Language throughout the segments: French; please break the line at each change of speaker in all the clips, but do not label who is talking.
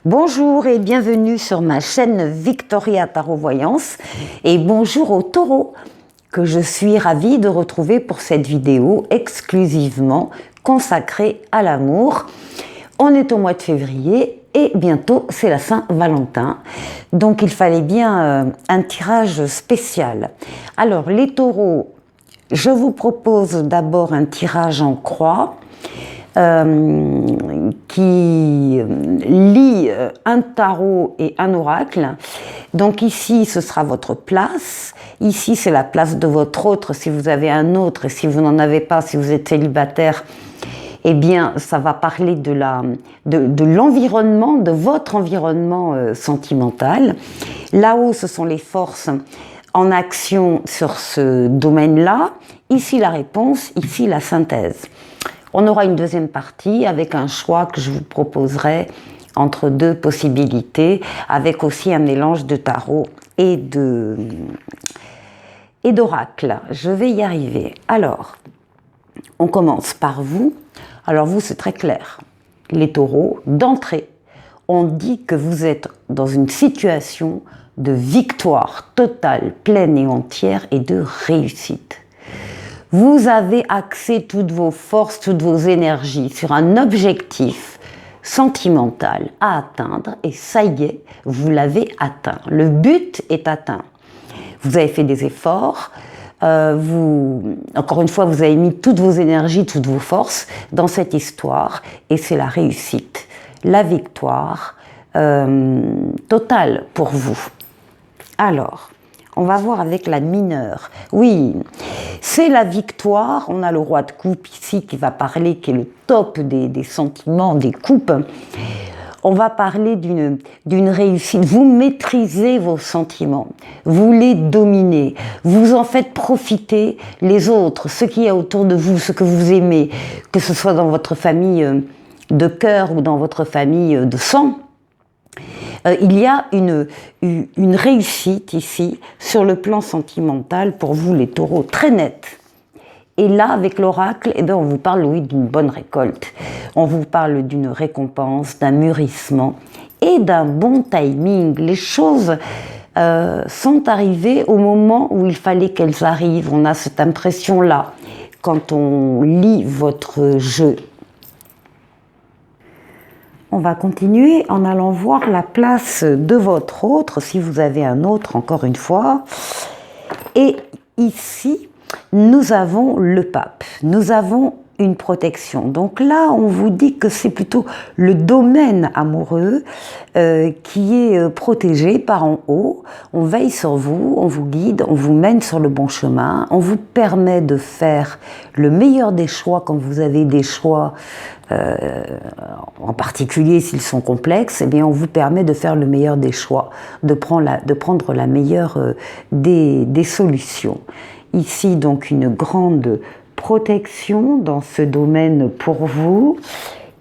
Bonjour et bienvenue sur ma chaîne Victoria Tarot Voyance et bonjour aux taureaux que je suis ravie de retrouver pour cette vidéo exclusivement consacrée à l'amour. On est au mois de février et bientôt c'est la Saint-Valentin, donc il fallait bien un tirage spécial. Alors les taureaux, je vous propose d'abord un tirage en croix qui lie un tarot et un oracle. Donc ici, ce sera votre place. Ici, c'est la place de votre autre, si vous avez un autre. Et si vous n'en avez pas, si vous êtes célibataire, eh bien, ça va parler de l'environnement, de votre environnement sentimental. Là-haut, ce sont les forces en action sur ce domaine-là. Ici, la réponse, ici, la synthèse. On aura une deuxième partie avec un choix que je vous proposerai entre deux possibilités, avec aussi un mélange de tarot et d'oracle. Je vais y arriver. Alors, on commence par vous. Alors vous, c'est très clair. Les taureaux, d'entrée, on dit que vous êtes dans une situation de victoire totale, pleine et entière et de réussite. Vous avez axé toutes vos forces, toutes vos énergies sur un objectif sentimental à atteindre et ça y est, vous l'avez atteint. Le but est atteint. Vous avez fait des efforts, encore une fois, vous avez mis toutes vos énergies, toutes vos forces dans cette histoire et c'est la réussite, la victoire totale pour vous. Alors, on va voir avec la mineure. Oui, c'est la victoire. On a le roi de coupe ici qui va parler, qui est le top des sentiments, des coupes. On va parler d'une réussite. Vous maîtrisez vos sentiments. Vous les dominez. Vous en faites profiter les autres, ce qu'il y a autour de vous, ce que vous aimez, que ce soit dans votre famille de cœur ou dans votre famille de sang. Il y a une réussite ici sur le plan sentimental pour vous les taureaux, très nette. Et là, avec l'oracle, eh bien, on vous parle, oui, d'une bonne récolte. On vous parle d'une récompense, d'un mûrissement et d'un bon timing. Les choses sont arrivées au moment où il fallait qu'elles arrivent. On a cette impression-là quand on lit votre jeu. On va continuer en allant voir la place de votre autre, si vous avez un autre, encore une fois. Et ici, nous avons le pape. Nous avons une protection. Donc là, on vous dit que c'est plutôt le domaine amoureux qui est protégé par en haut. On veille sur vous, on vous guide, on vous mène sur le bon chemin. On vous permet de faire le meilleur des choix quand vous avez des choix en particulier s'ils sont complexes, eh bien on vous permet de faire le meilleur des choix, de prendre la meilleure des solutions. Ici donc une grande protection dans ce domaine pour vous.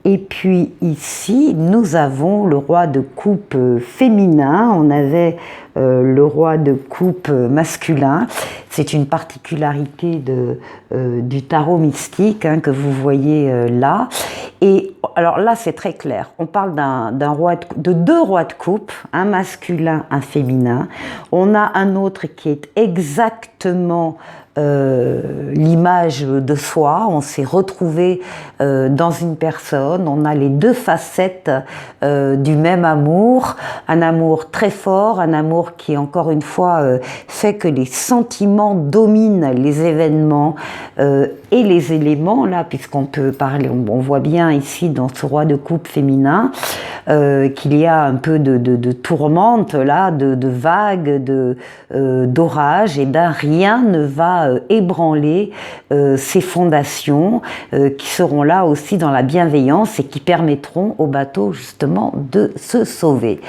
Et puis ici, nous avons le roi de coupe féminin, on avait le roi de coupe masculin. C'est une particularité du tarot mystique que vous voyez là. Et alors là, c'est très clair. On parle de deux rois de coupe, un masculin, un féminin. On a un autre qui est exactement l'image de soi. On s'est retrouvé dans une personne. On a les deux facettes du même amour. Un amour très fort, un amour qui, encore une fois, fait que les sentiments dominent les événements et les éléments, là, puisqu'on peut parler, on voit bien ici dans ce roi de coupe féminin qu'il y a un peu de tourmente, là, de vagues, d'orages, et bien rien ne va ébranler ces fondations qui seront là aussi dans la bienveillance et qui permettront au bateau justement de se sauver.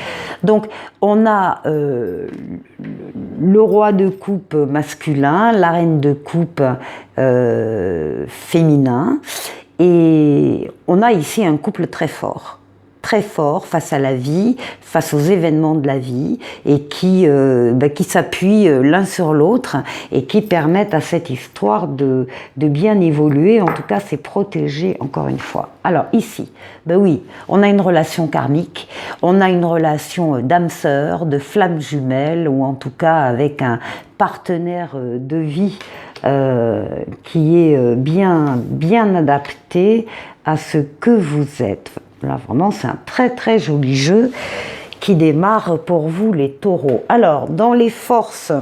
Donc on a le roi de coupe masculin, la reine de coupe féminin, et on a ici un couple très fort. très forts face à la vie, face aux événements de la vie, et qui s'appuient l'un sur l'autre et qui permettent à cette histoire de bien évoluer. En tout cas, c'est protégé encore une fois. Alors ici, ben oui, on a une relation karmique, on a une relation d'âme sœur, de flamme jumelle, ou en tout cas avec un partenaire de vie qui est bien adapté à ce que vous êtes. Là, vraiment, c'est un très très joli jeu qui démarre pour vous, les taureaux. Alors, dans les forces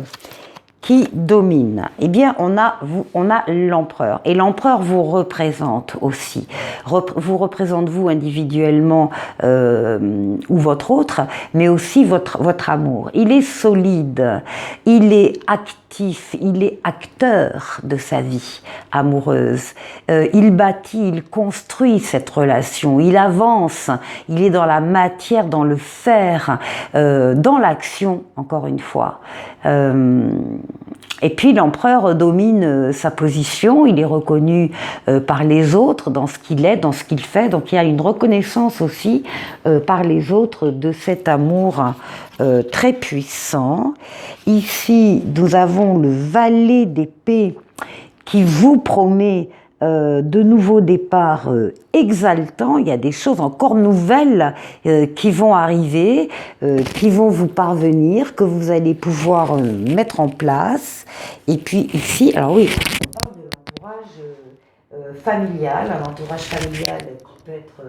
qui dominent, eh bien, on a l'empereur. Et l'empereur vous représente aussi. Vous représente vous individuellement ou votre autre, mais aussi votre amour. Il est solide, il est actif, il est acteur de sa vie amoureuse. Il bâtit, il construit cette relation, il avance, il est dans la matière, dans le faire, dans l'action, encore une fois. Et puis l'empereur domine sa position, il est reconnu par les autres dans ce qu'il est, dans ce qu'il fait, donc il y a une reconnaissance aussi par les autres de cet amour très puissant. Ici, nous avons le valet d'épée qui vous promet de nouveaux départs exaltants. Il y a des choses encore nouvelles qui vont arriver, qui vont vous parvenir, que vous allez pouvoir mettre en place. Et puis ici, alors oui, on parle de l'entourage familial, un entourage familial qui peut être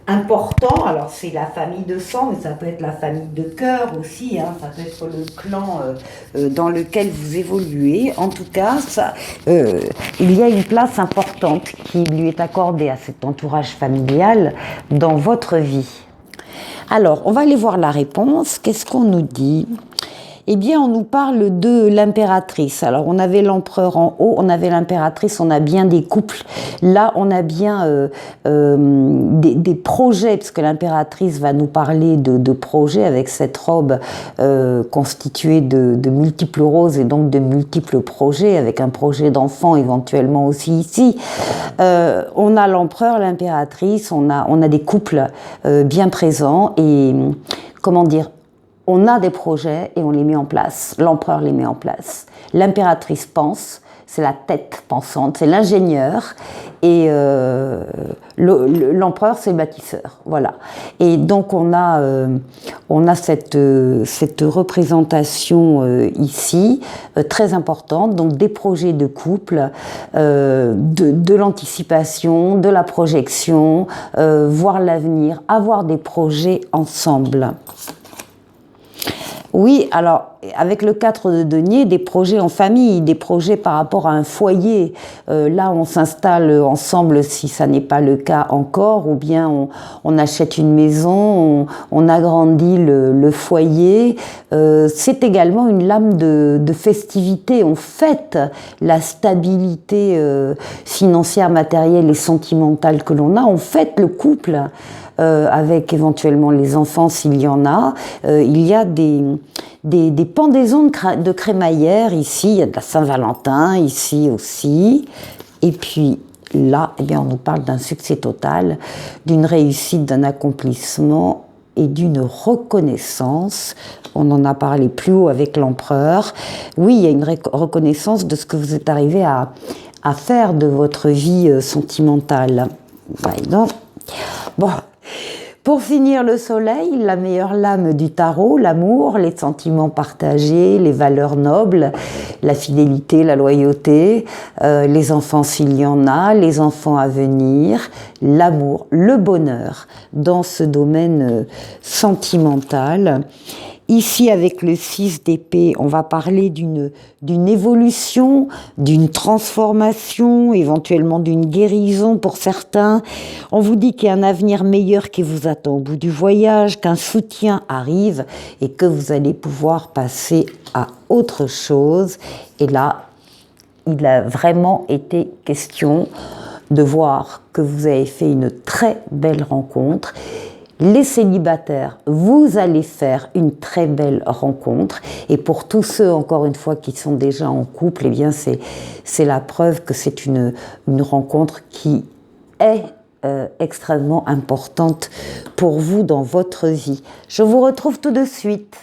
important. Alors c'est la famille de sang, mais ça peut être la famille de cœur aussi, hein. Ça peut être le clan dans lequel vous évoluez. En tout cas, il y a une place importante qui lui est accordée à cet entourage familial dans votre vie. Alors, on va aller voir la réponse. Qu'est-ce qu'on nous dit ? Eh bien, on nous parle de l'impératrice. Alors, on avait l'empereur en haut, on avait l'impératrice, on a bien des couples. Là, on a bien des projets, parce que l'impératrice va nous parler de projets avec cette robe constituée de multiples roses et donc de multiples projets, avec un projet d'enfant éventuellement aussi ici. On a l'empereur, l'impératrice, on a des couples bien présents et, comment dire, on a des projets et on les met en place. L'empereur les met en place. L'impératrice pense, c'est la tête pensante, c'est l'ingénieur. Et l'empereur, c'est le bâtisseur. Voilà. Et donc, on a cette représentation ici, très importante. Donc, des projets de couple, de l'anticipation, de la projection, voir l'avenir, avoir des projets ensemble. Oui, alors, avec le 4 de denier, des projets en famille, des projets par rapport à un foyer. Là, on s'installe ensemble si ça n'est pas le cas encore, ou bien on achète une maison, on agrandit le foyer. C'est également une lame de festivité. On fête la stabilité financière, matérielle et sentimentale que l'on a. On fête le couple. Avec éventuellement les enfants s'il y en a. Il y a des pendaisons de crémaillère ici, il y a de la Saint-Valentin ici aussi. Et puis là, eh bien, on nous parle d'un succès total, d'une réussite, d'un accomplissement et d'une reconnaissance. On en a parlé plus haut avec l'empereur. Oui, il y a une reconnaissance de ce que vous êtes arrivé à faire de votre vie sentimentale. Ouais, donc, bon. Pour finir, le soleil, la meilleure lame du tarot, l'amour, les sentiments partagés, les valeurs nobles, la fidélité, la loyauté, les enfants s'il y en a, les enfants à venir, l'amour, le bonheur dans ce domaine sentimental. Ici, avec le 6 d'épée, on va parler d'une évolution, d'une transformation, éventuellement d'une guérison pour certains. On vous dit qu'il y a un avenir meilleur qui vous attend au bout du voyage, qu'un soutien arrive et que vous allez pouvoir passer à autre chose. Et là, il a vraiment été question de voir que vous avez fait une très belle rencontre. Les célibataires, vous allez faire une très belle rencontre. Et pour tous ceux, encore une fois, qui sont déjà en couple, eh bien, c'est la preuve que c'est une rencontre qui est extrêmement importante pour vous dans votre vie. Je vous retrouve tout de suite.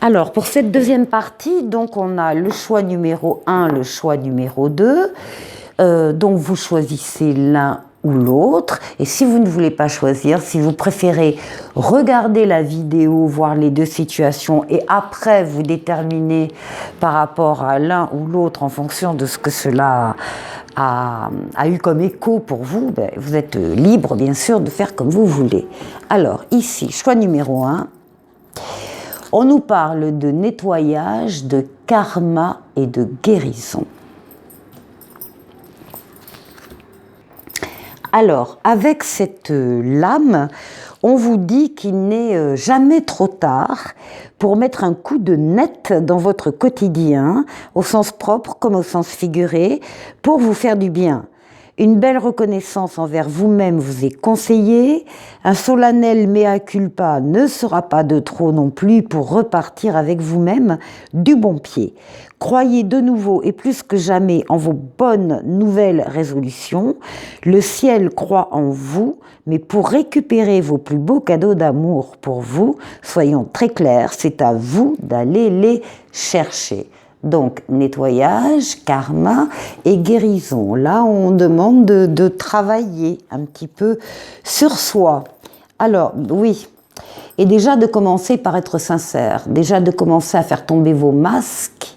Alors, pour cette deuxième partie, donc on a le choix numéro 1, le choix numéro 2. Donc, vous choisissez l'un ou l'autre. Et si vous ne voulez pas choisir, si vous préférez regarder la vidéo, voir les deux situations et après vous déterminer par rapport à l'un ou l'autre en fonction de ce que cela a eu comme écho pour vous, ben, vous êtes libre bien sûr de faire comme vous voulez. Alors ici, choix numéro 1, on nous parle de nettoyage, de karma et de guérison. Alors, avec cette lame, on vous dit qu'il n'est jamais trop tard pour mettre un coup de net dans votre quotidien, au sens propre comme au sens figuré, pour vous faire du bien. Une belle reconnaissance envers vous-même vous est conseillée. Un solennel mea culpa ne sera pas de trop non plus pour repartir avec vous-même du bon pied. Croyez de nouveau et plus que jamais en vos bonnes nouvelles résolutions. Le ciel croit en vous, mais pour récupérer vos plus beaux cadeaux d'amour pour vous, soyons très clairs, c'est à vous d'aller les chercher. Donc, nettoyage, karma et guérison. Là, on demande de travailler un petit peu sur soi. Alors, oui, et déjà de commencer par être sincère, déjà de commencer à faire tomber vos masques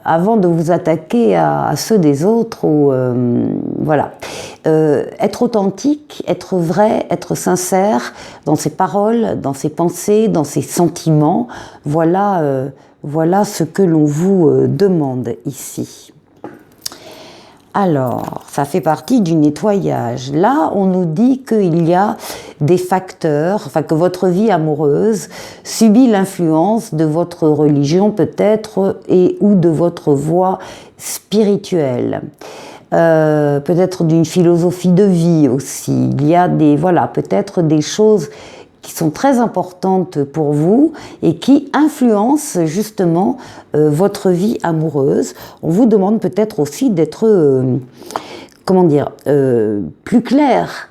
avant de vous attaquer à ceux des autres. Ou, voilà. Être authentique, être vrai, être sincère dans ses paroles, dans ses pensées, dans ses sentiments, voilà ce que l'on vous demande ici. Alors, ça fait partie du nettoyage. Là, on nous dit qu'il y a des facteurs, enfin que votre vie amoureuse subit l'influence de votre religion peut-être et ou de votre voie spirituelle. Peut-être d'une philosophie de vie aussi. Il y a peut-être des choses qui sont très importantes pour vous et qui influencent justement votre vie amoureuse. On vous demande peut-être aussi d'être, plus clair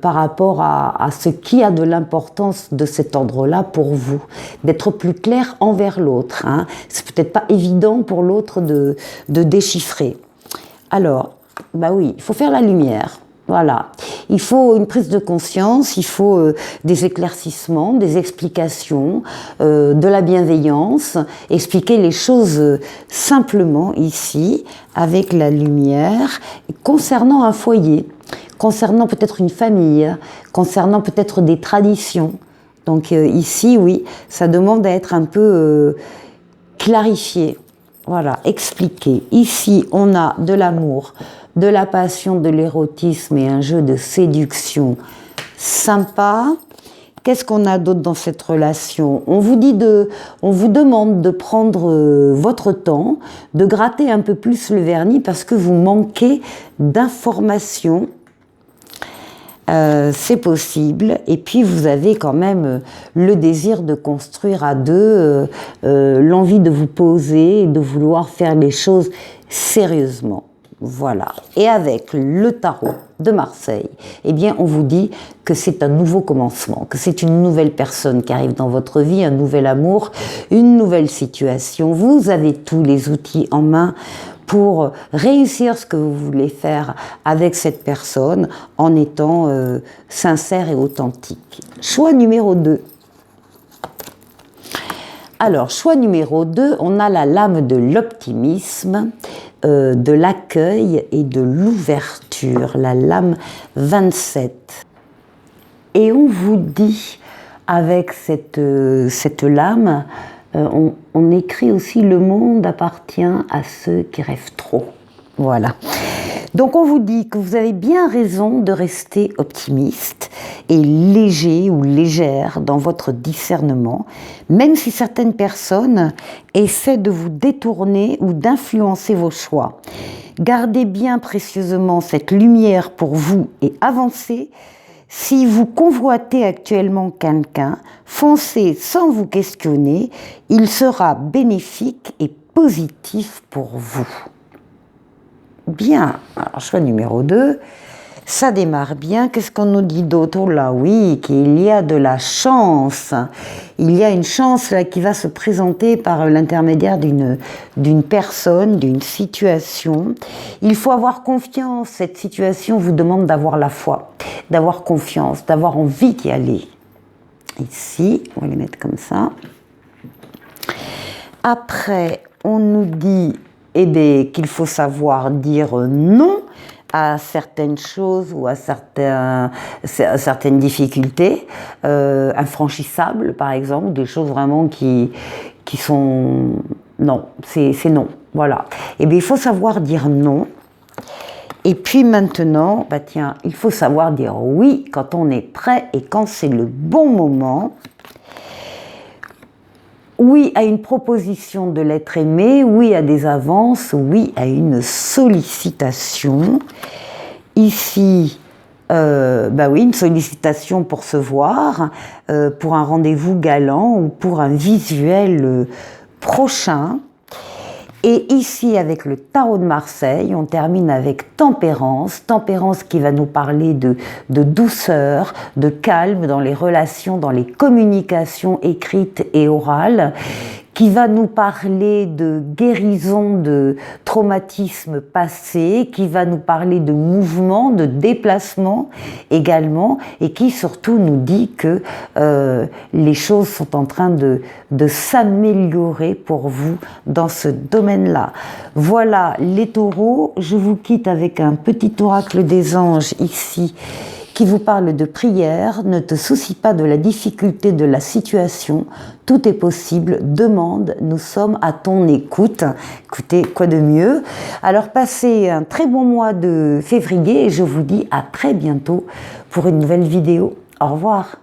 par rapport à ce qui a de l'importance de cet ordre-là pour vous. D'être plus clair envers l'autre. Hein. C'est peut-être pas évident pour l'autre de déchiffrer. Alors, bah oui, il faut faire la lumière. Voilà. Il faut une prise de conscience, il faut des éclaircissements, des explications, de la bienveillance, expliquer les choses simplement ici, avec la lumière, concernant un foyer, concernant peut-être une famille, concernant peut-être des traditions. Donc ici, oui, ça demande à être un peu clarifié. Voilà, expliqué. Ici, on a de l'amour, de la passion, de l'érotisme et un jeu de séduction sympa. Qu'est-ce qu'on a d'autre dans cette relation ? On vous demande de prendre votre temps, de gratter un peu plus le vernis parce que vous manquez d'informations. C'est possible, et puis vous avez quand même le désir de construire à deux, l'envie de vous poser et de vouloir faire les choses sérieusement. Voilà. Et avec le tarot de Marseille, eh bien, on vous dit que c'est un nouveau commencement, que c'est une nouvelle personne qui arrive dans votre vie, un nouvel amour, une nouvelle situation. Vous avez tous les outils en main pour réussir ce que vous voulez faire avec cette personne en étant sincère et authentique. Choix numéro 2. Alors, choix numéro 2, on a la lame de l'optimisme, de l'accueil et de l'ouverture, la lame 27. Et on vous dit, avec cette lame, on écrit aussi « Le monde appartient à ceux qui rêvent trop ». Voilà. Donc on vous dit que vous avez bien raison de rester optimiste et léger ou légère dans votre discernement, même si certaines personnes essaient de vous détourner ou d'influencer vos choix. Gardez bien précieusement cette lumière pour vous et avancez. Si vous convoitez actuellement quelqu'un, foncez sans vous questionner, il sera bénéfique et positif pour vous. bien. Alors, choix numéro 2. Ça démarre bien. Qu'est-ce qu'on nous dit d'autre? Oh là, oui, qu'il y a de la chance. Il y a une chance là qui va se présenter par l'intermédiaire d'une personne, d'une situation. Il faut avoir confiance. Cette situation vous demande d'avoir la foi, d'avoir confiance, d'avoir envie d'y aller. Ici, on va les mettre comme ça. Après, on nous dit qu'il faut savoir dire non à certaines choses ou à certaines difficultés, infranchissables par exemple, des choses vraiment qui sont... Non, c'est non, voilà. Et bien il faut savoir dire non. Et puis maintenant, bah tiens, il faut savoir dire oui quand on est prêt et quand c'est le bon moment. Oui à une proposition de l'être aimé, oui à des avances, oui à une sollicitation. Ici, bah oui, une sollicitation pour se voir, pour un rendez-vous galant ou pour un visuel prochain. Et ici, avec le tarot de Marseille, on termine avec Tempérance. Tempérance qui va nous parler de douceur, de calme dans les relations, dans les communications écrites et orales, qui va nous parler de guérison de traumatismes passés, qui va nous parler de mouvement, de déplacement également, et qui surtout nous dit que les choses sont en train de s'améliorer pour vous dans ce domaine-là. Voilà les taureaux, je vous quitte avec un petit oracle des anges ici, qui vous parle de prière. Ne te soucie pas de la difficulté de la situation, tout est possible, demande, nous sommes à ton écoute. Écoutez, quoi de mieux? Alors passez un très bon mois de février et je vous dis à très bientôt pour une nouvelle vidéo. Au revoir.